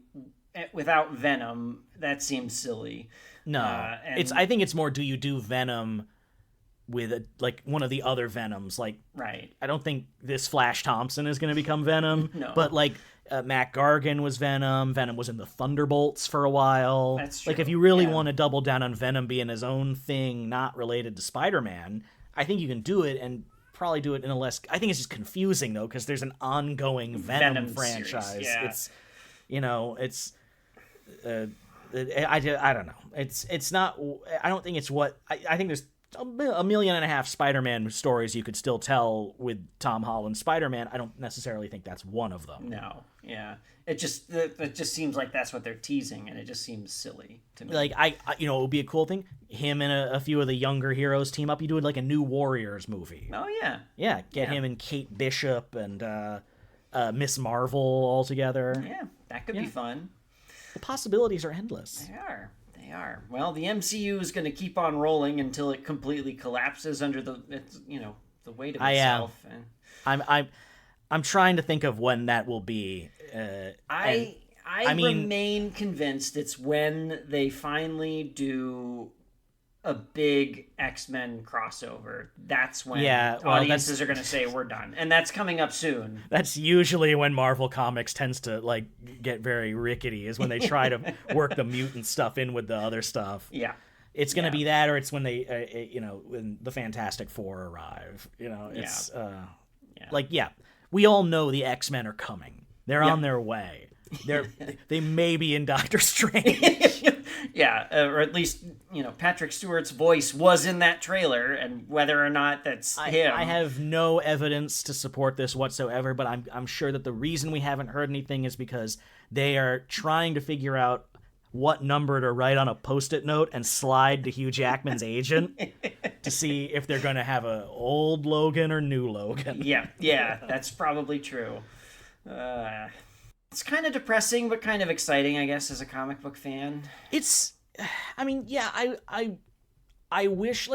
without Venom, that seems silly. No, I think it's more, do you do Venom with like one of the other Venoms? Like, right. I don't think this Flash Thompson is going to become Venom. No. But like Matt Gargan was Venom. Venom was in the Thunderbolts for a while. That's true. Like, if you really want to double down on Venom being his own thing, not related to Spider-Man, I think you can do it, and probably do it in a less... I think it's just confusing, though, because there's an ongoing Venom franchise. Series, yeah. It's, it's... I don't know. It's not... I don't think it's what... I think there's a million and a half Spider-Man stories you could still tell with Tom Holland's Spider-Man. I don't necessarily think that's one of them. No, yeah. It just seems like that's what they're teasing, and it just seems silly to me. Like, it would be a cool thing. Him and a few of the younger heroes team up. You do it like a New Warriors movie. Oh, yeah. Yeah, get him and Kate Bishop and Miss Marvel all together. Yeah, that could be fun. The possibilities are endless. They are. Well, the MCU is going to keep on rolling until it completely collapses under the weight of itself. I'm trying to think of when that will be. I remain convinced it's when they finally do a big X-Men crossover. That's when audiences are going to say we're done, and that's coming up soon. That's usually when Marvel Comics tends to like get very rickety, is when they try to work the mutant stuff in with the other stuff. Yeah. It's going to be that, or it's when they, when the Fantastic Four arrive. It's we all know the X-Men are coming. They're on their way. They may be in Doctor Strange. Yeah, or at least, Patrick Stewart's voice was in that trailer, and whether or not that's him. I have no evidence to support this whatsoever, but I'm sure that the reason we haven't heard anything is because they are trying to figure out what number to write on a Post-it note and slide to Hugh Jackman's agent to see if they're going to have a old Logan or new Logan. Yeah, that's probably true. It's kind of depressing, but kind of exciting, I guess, as a comic book fan. I wish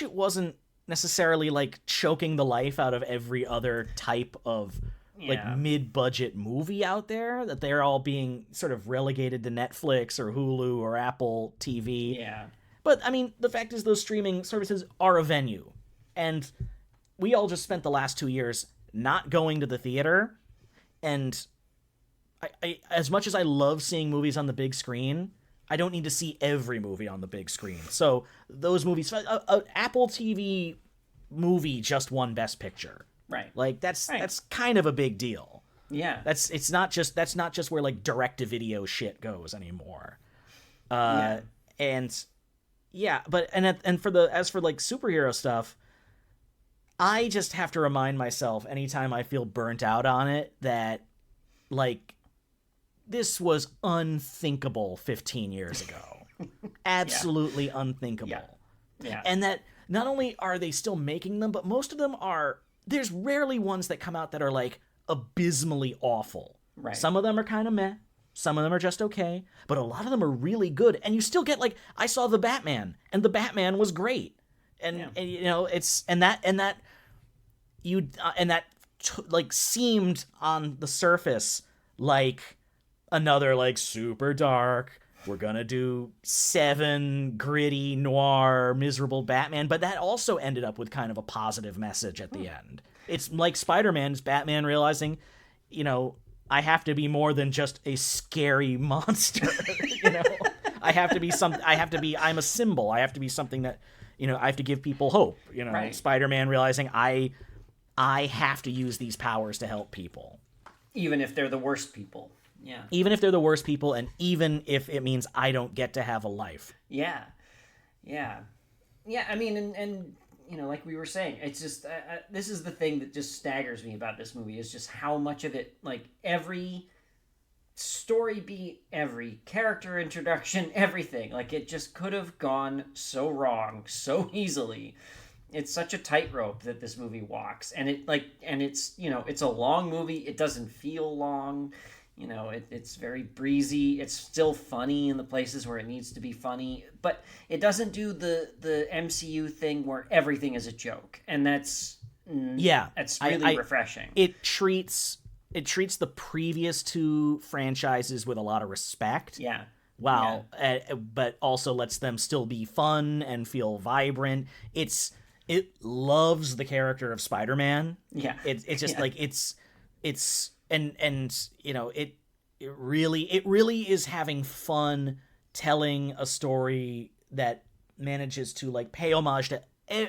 it wasn't necessarily like choking the life out of every other type of like mid-budget movie out there, that they're all being sort of relegated to Netflix or Hulu or Apple TV. Yeah. But the fact is, those streaming services are a venue, and we all just spent the last 2 years not going to the theater, and I as much as I love seeing movies on the big screen, I don't need to see every movie on the big screen. So those movies, Apple TV movie just won Best Picture. Right. Like that's Right. that's kind of a big deal. Yeah. That's not just where like direct to video shit goes anymore. Yeah. And yeah, but and for the as for like superhero stuff, I just have to remind myself anytime I feel burnt out on it that like this was unthinkable 15 years ago. Absolutely unthinkable. Yeah. Yeah. And that not only are they still making them, but most of them are there's rarely ones that come out that are like abysmally awful. Right. Some of them are kind of meh. Some of them are just okay, but a lot of them are really good. And you still get like I saw The Batman, and The Batman was great. And you know, it's and that like seemed on the surface like another like super dark, we're gonna do 7 gritty noir miserable Batman, but that also ended up with kind of a positive message at the end. It's like Spider-Man's Batman realizing, you know, I have to be more than just a scary monster. You know, I'm a symbol. I have to be something that, you know, I have to give people hope. You know, Right. Spider-Man realizing I have to use these powers to help people. Even if they're the worst people. Yeah. Even if they're the worst people, and even if it means I don't get to have a life. Yeah. Yeah. Yeah, I mean, and you know, like we were saying, it's just, this is the thing that just staggers me about this movie, is just how much of it, like, every story beat, every character introduction, everything, like, it just could have gone so wrong so easily. It's such a tightrope that this movie walks, and it's, you know, it's a long movie, it doesn't feel long. You know, it's very breezy. It's still funny in the places where it needs to be funny, but it doesn't do the MCU thing where everything is a joke, and that's really refreshing. It treats the previous 2 franchises with a lot of respect. Yeah. Wow, but also lets them still be fun and feel vibrant. It loves the character of Spider-Man. Yeah. It's just like it's. And you know it really is having fun telling a story that manages to like pay homage to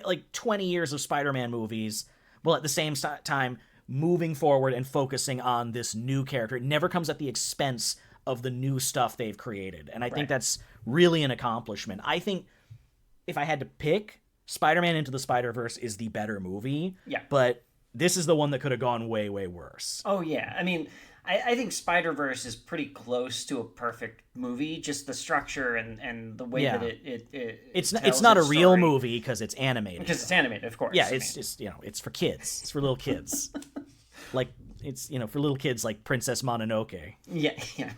like 20 years of Spider-Man movies, while at the same time moving forward and focusing on this new character. It never comes at the expense of the new stuff they've created, and I think that's really an accomplishment. I think if I had to pick, Spider-Man Into the Spider-Verse is the better movie. Yeah. But this is the one that could have gone way, way worse. Oh, yeah. I mean, I think Spider-Verse is pretty close to a perfect movie. Just the structure and the way that it's tells not a its real story. movie because it's animated. Because it's animated, of course. Yeah, it's just, you know, it's for kids. It's for little kids. Like, it's, you know, for little kids like Princess Mononoke. Yeah, yeah.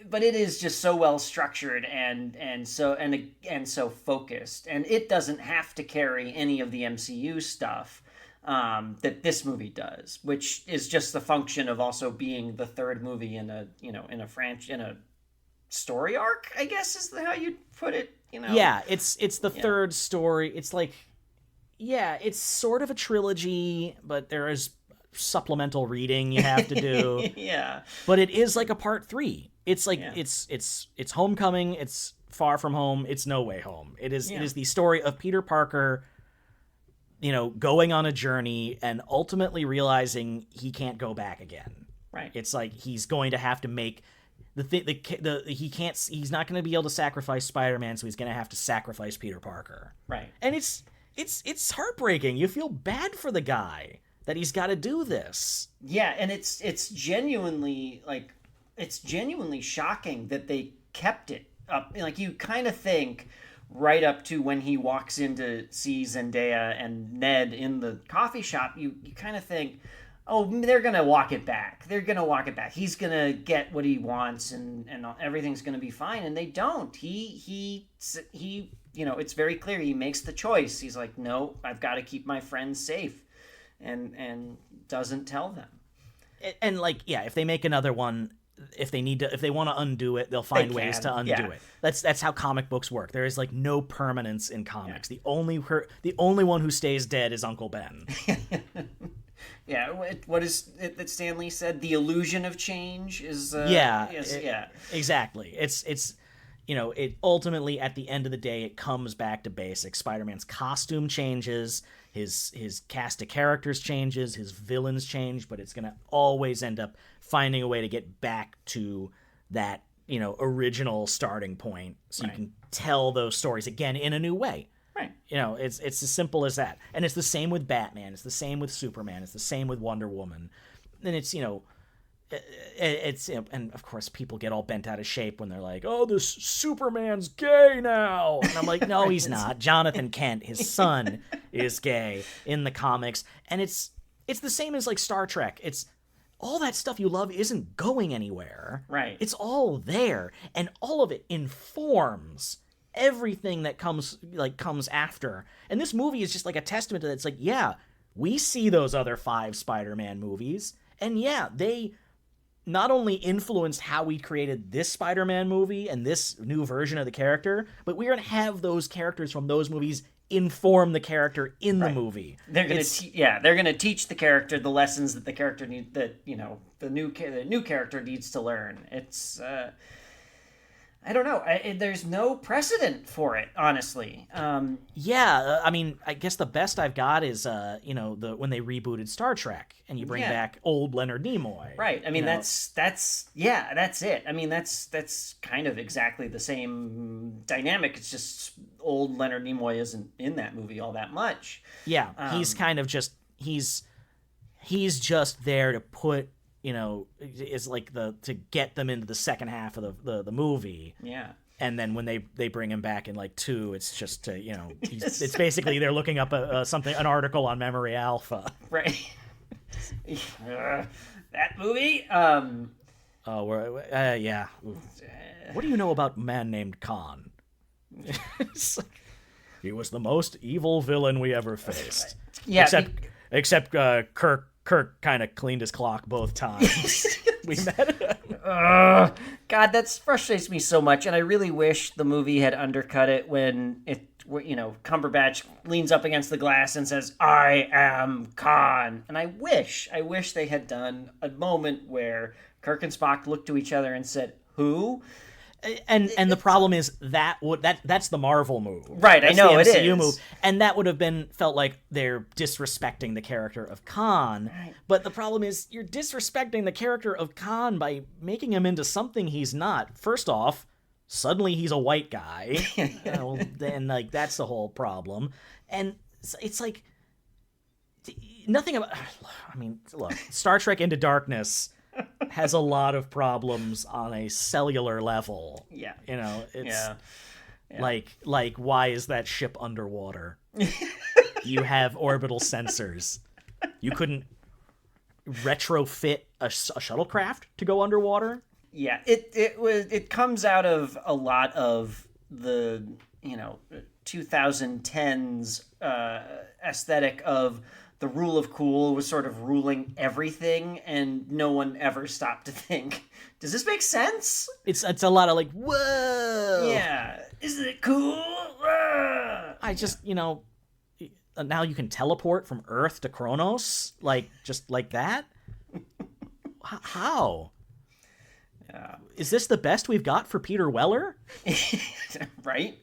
But it is just so well structured and so focused, and it doesn't have to carry any of the MCU stuff that this movie does, which is just the function of also being the third movie in a story arc, I guess is how you'd put it. You know? Yeah, it's the third story. It's like, yeah, it's sort of a trilogy, but there is supplemental reading you have to do. Yeah, but it is like a part 3. It's like it's Homecoming, it's Far From Home, it's No Way Home. It is the story of Peter Parker, you know, going on a journey and ultimately realizing he can't go back again. Right. It's like he's going to have to make he's not going to be able to sacrifice Spider-Man, so he's going to have to sacrifice Peter Parker. Right. And it's heartbreaking. You feel bad for the guy that he's got to do this. Yeah, and it's genuinely shocking that they kept it up. Like, you kind of think right up to when he walks in to see Zendaya and Ned in the coffee shop, you kind of think, oh, they're gonna walk it back. He's gonna get what he wants, and everything's gonna be fine. And they don't. He you know, it's very clear. He makes the choice. He's like, no, I've got to keep my friends safe, and doesn't tell them. And like, yeah, if they make another one, if they want to undo it, they'll find ways to undo it. That's how comic books work. There is like no permanence in comics. Yeah. The only one who stays dead is Uncle Ben. Yeah, what is it that Stan Lee said? The illusion of change is. Exactly. It's you know, it ultimately, at the end of the day, it comes back to basics. Spider-Man's costume changes, his cast of characters changes, his villains change, but it's going to always end up finding a way to get back to that, you know, original starting point, so you can tell those stories again in a new way. Right. You know, it's as simple as that. And it's the same with Batman. It's the same with Superman. It's the same with Wonder Woman. And it's, you know, it's, and of course people get all bent out of shape when they're like, oh, this Superman's gay now. And I'm like, no, he's not. Jonathan Kent, his son, is gay in the comics. And it's the same as like Star Trek. It's all that stuff you love isn't going anywhere. Right. It's all there, and all of it informs everything that comes after. And this movie is just like a testament to that. It's like, yeah, we see those other 5 Spider-Man movies, and yeah, they not only influenced how we created this Spider-Man movie and this new version of the character, but we're going to have those characters from those movies inform the character in the movie. They're going to they're going to teach the character the lessons that the character the new character needs to learn. It's I don't know. There's no precedent for it, honestly. I mean, I guess the best I've got is, when they rebooted Star Trek and you bring back old Leonard Nimoy. Right. I mean, that's it. I mean, that's kind of exactly the same dynamic. It's just old Leonard Nimoy isn't in that movie all that much. Yeah, he's kind of just he's just there to put. Is like to get them into the second half of the movie. Yeah. And then when they bring him back in like 2, it's just to, it's basically they're looking up an article on Memory Alpha. Right. That movie. Yeah. What do you know about a man named Khan? He was the most evil villain we ever faced. Yeah. Except Kirk kind of cleaned his clock both times. We met. God, that frustrates me so much, and I really wish the movie had undercut it when Cumberbatch leans up against the glass and says, "I am Khan." And I wish they had done a moment where Kirk and Spock looked to each other and said, "Who?" And the problem is that's the Marvel move, right? That's I know the MCU it is move, and that would have felt like they're disrespecting the character of Khan. Right. But the problem is you're disrespecting the character of Khan by making him into something he's not. First off, suddenly he's a white guy, and like that's the whole problem. And it's like nothing about. I mean, look, Star Trek Into Darkness has a lot of problems on a cellular level. Yeah. It's like why is that ship underwater? You have orbital sensors. You couldn't retrofit a shuttlecraft to go underwater? Yeah, it comes out of a lot of the 2010s aesthetic of the rule of cool was sort of ruling everything, and no one ever stopped to think, does this make sense? It's a lot of like, whoa. Yeah, isn't it cool? I just now you can teleport from Earth to Kronos, like just like that. How? Yeah. Is this the best we've got for Peter Weller? Right?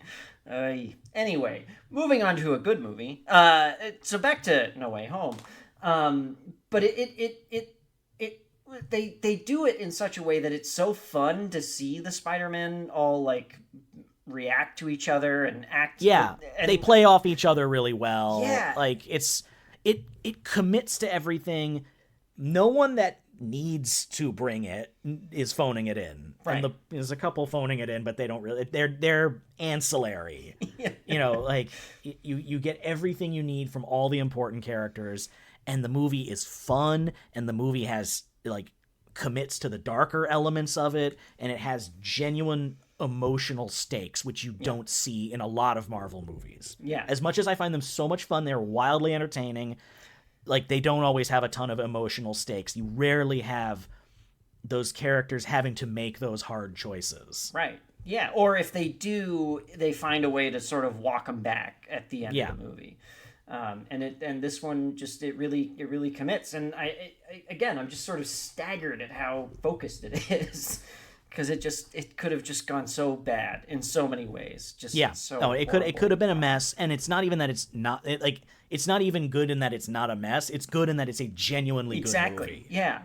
Anyway, moving on to a good movie. So back to No Way Home. But they do it in such a way that it's so fun to see the Spider-Man all like react to each other and act. Yeah, they play off each other really well. Yeah, like it commits to everything. No one that needs to bring it is phoning it in. Right. And there's a couple phoning it in, but they don't really. They're ancillary. Yeah. Like you get everything you need from all the important characters, and the movie is fun, and the movie has like commits to the darker elements of it, and it has genuine emotional stakes, which you don't see in a lot of Marvel movies. Yeah. As much as I find them so much fun, they're wildly entertaining. Like, they don't always have a ton of emotional stakes. You rarely have those characters having to make those hard choices. Right. Yeah. Or if they do, they find a way to sort of walk them back at the end of the movie. And this one just it really commits. And I'm just sort of staggered at how focused it is. because it could have just gone so bad in so many ways. Just Yeah. so No, it could horrible. have been a mess, and it's not even that it's not like it's not even good in that it's not a mess. It's good in that it's a genuinely good Exactly. movie. Yeah.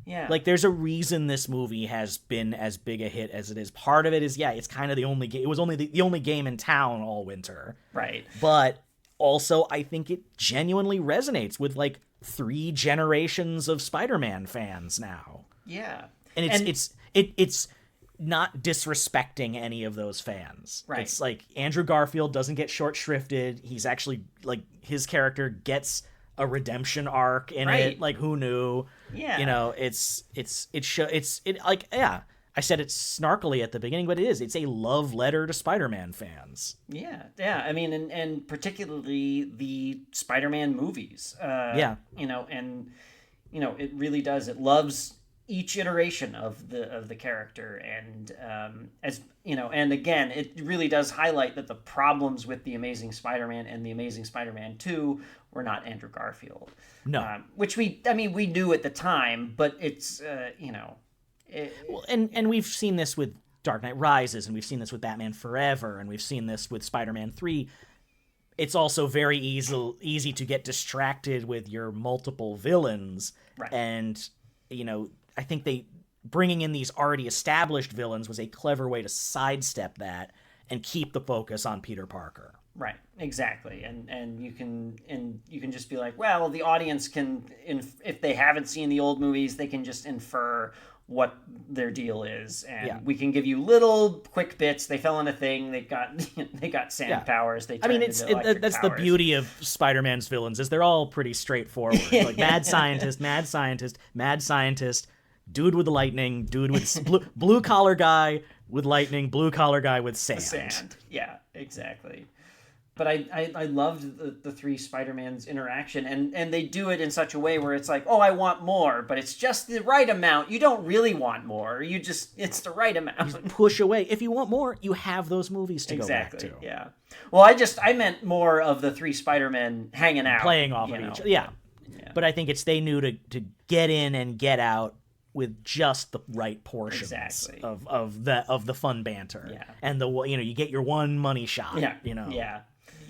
Yeah. Like there's a reason this movie has been as big a hit as it is. Part of it is it's kind of the only game. It was only the only game in town all winter. right. But also I think it genuinely resonates with like 3 generations of Spider-Man fans now. Yeah. And it's not disrespecting any of those fans. Right. It's like Andrew Garfield doesn't get short shrifted. He's actually like his character gets a redemption arc in Right. it. Like who knew? Yeah. You know, I said it snarkily at the beginning, but it is. It's a love letter to Spider-Man fans. Yeah, yeah. I mean, and particularly the Spider-Man movies. Yeah. You know, and it really does. It loves each iteration of the character, and as you know, and again, it really does highlight that the problems with the Amazing Spider-Man and the Amazing Spider-Man 2 were not Andrew Garfield. No. Which we knew at the time, but it's Well, and we've seen this with Dark Knight Rises, and we've seen this with Batman Forever, and we've seen this with Spider-Man 3. It's also very easy to get distracted with your multiple villains. Right. And, you know, I think bringing in these already established villains was a clever way to sidestep that and keep the focus on Peter Parker. Right, exactly, and you can just be like, well, the audience can, if they haven't seen the old movies, they can just infer what their deal is, and we can give you little quick bits. They fell in a thing. They got sand powers. They turned into electric that's powers. the beauty of Spider-Man's villains is they're all pretty straightforward. Like mad scientist, mad scientist, dude with lightning, dude with blue collar guy with lightning, blue collar guy with sand. Sand, yeah, exactly. But I loved the 3 Spider-Mans interaction, and they do it in such a way where it's like, oh, I want more, but it's just the right amount. You don't really want more. It's the right amount. Push away. If you want more, you have those movies to Exactly, go back to. yeah. Well, I meant more of the 3 Spider-Men hanging out. Playing off of each other. Yeah. But I think they knew to get in and get out with just the right portions Exactly. of the fun banter. Yeah. And you get your one money shot. Yeah. You know. Yeah.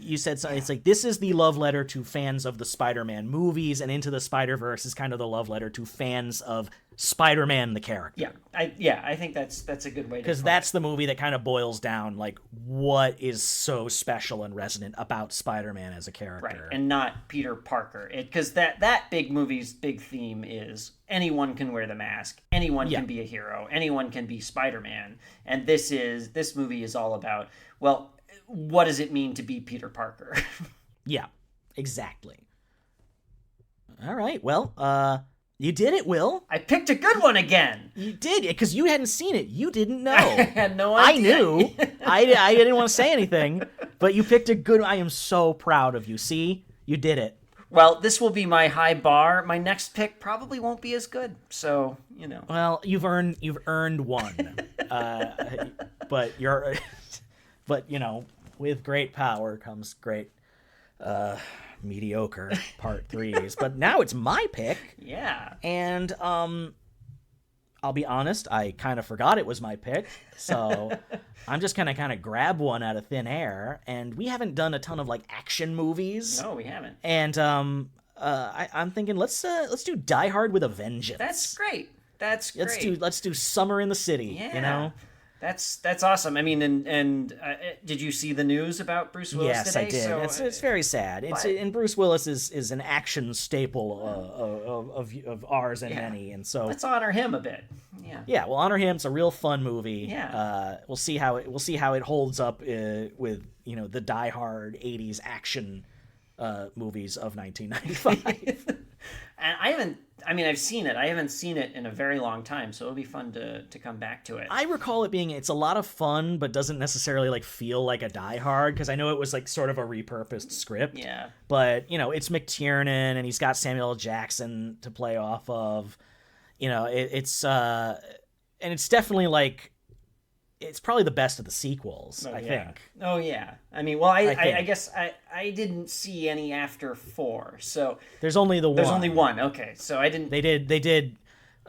You said something. It's like this is the love letter to fans of the Spider-Man movies, and Into the Spider-Verse is kind of the love letter to fans of Spider-Man the character. Yeah. I think that's a good way to. Because that's the movie that kind of boils down like what is so special and resonant about Spider-Man as a character. Right, and not Peter Parker. Because that big movie's big theme is anyone can wear the mask, anyone can be a hero, anyone can be Spider-Man, and this movie is all about, well, what does it mean to be Peter Parker? Yeah, exactly. All right, well, you did it, Will. I picked a good one again. You did, because you hadn't seen it. You didn't know. I had no I idea. knew. I didn't want to say anything, but you picked a good. I am so proud of you. See, you did it. Well, this will be my high bar. My next pick probably won't be as good. So, you know. Well, you've earned one, but but you know, with great power comes great mediocre part 3s. But now it's my pick. Yeah. And I'll be honest, I kind of forgot it was my pick, so I'm just gonna kind of grab one out of thin air. And we haven't done a ton of like action movies. No, we haven't. And I'm thinking let's do Die Hard with a Vengeance. That's great. That's great. Let's do Summer in the City. Yeah. You know. That's awesome. I mean, and did you see the news about Bruce Willis Yes, today? I did. So, It's very sad. And Bruce Willis is an action staple of ours and many, and so let's honor him a bit. Yeah. yeah, we'll honor him. It's a real fun movie. Yeah. We'll see how it holds up with the Die Hard '80s action movies of 1995. And I've seen it. I haven't seen it in a very long time, so it'll be fun to come back to it. I recall it being it's a lot of fun, but doesn't necessarily like feel like a Die Hard because I know it was like sort of a repurposed script. Yeah. But it's McTiernan and he's got Samuel L. Jackson to play off of. It's and it's definitely like it's probably the best of the sequels. I think. Oh yeah. I mean, well, I think. guess I didn't see any after 4, so There's only the one. there's only one. Okay, so I didn't. They did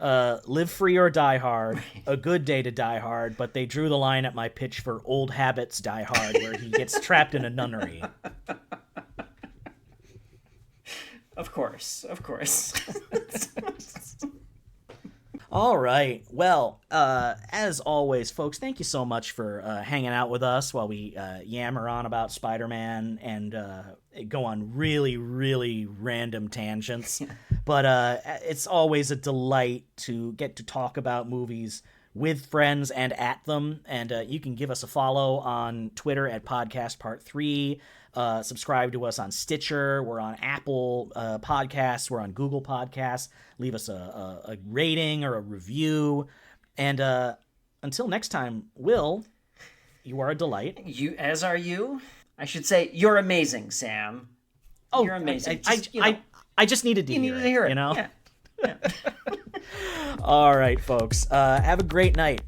Live Free or Die Hard, A Good Day to Die Hard, but they drew the line at my pitch for Old Habits Die Hard, where he gets trapped in a nunnery. Of course. All right. Well, as always, folks, thank you so much for hanging out with us while we yammer on about Spider-Man and go on really, really random tangents. But it's always a delight to get to talk about movies with friends and at them. And you can give us a follow on Twitter at Podcast Part 3. Subscribe to us on Stitcher. We're on Apple Podcasts. We're on Google Podcasts. Leave us a rating or a review. And until next time, Will, you are a delight. As are you. I should say, you're amazing, Sam. Oh, you're amazing. I just needed to you hear needed to hear it. You know? Yeah. All right, folks. Have a great night.